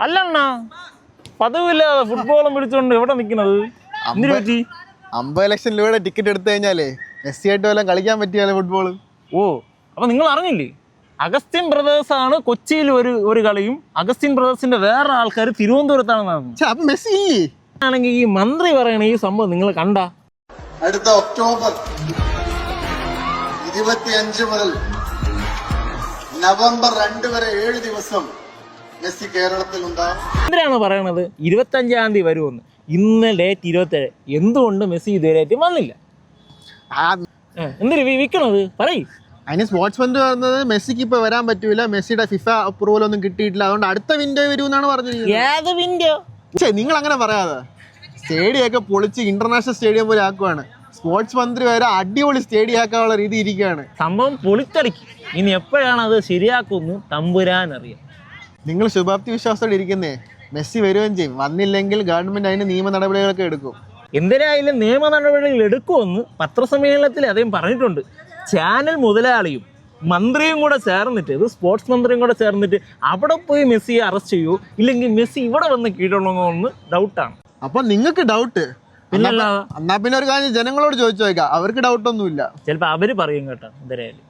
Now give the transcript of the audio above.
അല്ലണ്ണ പതിവില്ലാതെ ഫുട്ബോളും പിടിച്ചോണ്ട് എവിടെ നിക്കുന്നത്? 50 ലക്ഷം രൂപയുടെ ടിക്കറ്റ് എടുത്തു കഴിഞ്ഞാലേ മെസ്സി ആയിട്ട് വല്ലതും കളിക്കാൻ പറ്റിയാലേ ഫുട്ബോൾ. ഓ അപ്പൊ നിങ്ങൾ അറിഞ്ഞില്ലേ, അഗസ്റ്റിൻ ബ്രദേഴ്സ് ആണ് കൊച്ചിയിൽ ഒരു കളിയും അഗസ്റ്റിൻ ബ്രദേഴ്സിന്റെ വേറെ ആൾക്കാർ തിരുവനന്തപുരത്താണ്. മെസ്സി ഇല്ലേ ആണെങ്കിൽ ഈ മന്ത്രി പറയണ ഈ സംഭവം നിങ്ങൾ കണ്ട? അടുത്ത ഒക്ടോബർ 25 മുതൽ നവംബർ 2 വരെ 7 ദിവസം മെസ്സി കേരളത്തിൽ ഉണ്ടാകും. എന്തിനാണ് പറയണത് 25-ാം തീയതി വരുമെന്ന്? ഇന്ന് ഡേറ്റ് 27. എന്തുകൊണ്ട് മെസ്സി ഇതുവരെയായിട്ടും വന്നില്ല? എന്തിനു വിൽക്കണത് പറയും? അതിന് സ്പോർട്സ് ഫണ്ട് പറഞ്ഞത് മെസ്സിക്ക് ഇപ്പൊ വരാൻ പറ്റൂല, മെസ്സിയുടെ ഫിഫ അപ്രൂവൽ ഒന്നും കിട്ടിയിട്ടില്ല, അതുകൊണ്ട് അടുത്ത വിൻഡോ വരുമെന്നാണ് പറഞ്ഞിരിക്കുന്നത്. ഏത് വിൻഡോ? നിങ്ങൾ അങ്ങനെ പറയാതെ, സ്റ്റേഡിയം ഒക്കെ പൊളിച്ച് ഇന്റർനാഷണൽ സ്റ്റേഡിയം പോലെ ആക്കുവാണ്. സ്പോർട്സ് മന്ത്രി വരെ അടിപൊളി സ്റ്റേഡിയം ആക്കാനുള്ള രീതി ഇരിക്കുകയാണ്. സംഭവം പൊളിച്ചടിക്കും. ഇനി എപ്പോഴാണ് അത് ശരിയാക്കുമെന്ന് തമ്പുരാൻ അറിയാം. നിങ്ങൾ ശുഭാപ്തി വിശ്വാസത്തോടെ ഇരിക്കുന്നേ, മെസ്സി വരികയും ചെയ്യും. വന്നില്ലെങ്കിൽ ഗവൺമെന്റ് അതിന് നിയമ നടപടികളൊക്കെ എടുക്കും. എന്തിനായാലും നിയമ നടപടികൾ എടുക്കുമെന്ന് പത്രസമ്മേളനത്തിൽ അദ്ദേഹം പറഞ്ഞിട്ടുണ്ട്. ചാനൽ മുതലാളിയും മന്ത്രിയും കൂടെ ചേർന്നിട്ട്, ഇത് സ്പോർട്സ് മന്ത്രിയും കൂടെ ചേർന്നിട്ട് അവിടെ പോയി മെസ്സിയെ അറസ്റ്റ് ചെയ്യൂ, ഇല്ലെങ്കിൽ മെസ്സി ഇവിടെ വന്ന് കീഴടങ്ങുമെന്ന് ഡൗട്ടാണ്. അപ്പൊ നിങ്ങൾക്ക് ഡൗട്ട്? എന്നാ പിന്നെ ഒരു കാര്യം ജനങ്ങളോട് ചോദിച്ചു നോക്കാം, അവർക്ക് ഡൗട്ടൊന്നുമില്ല. ചിലപ്പോൾ അവര് പറയും കേട്ടോ. എന്തായാലും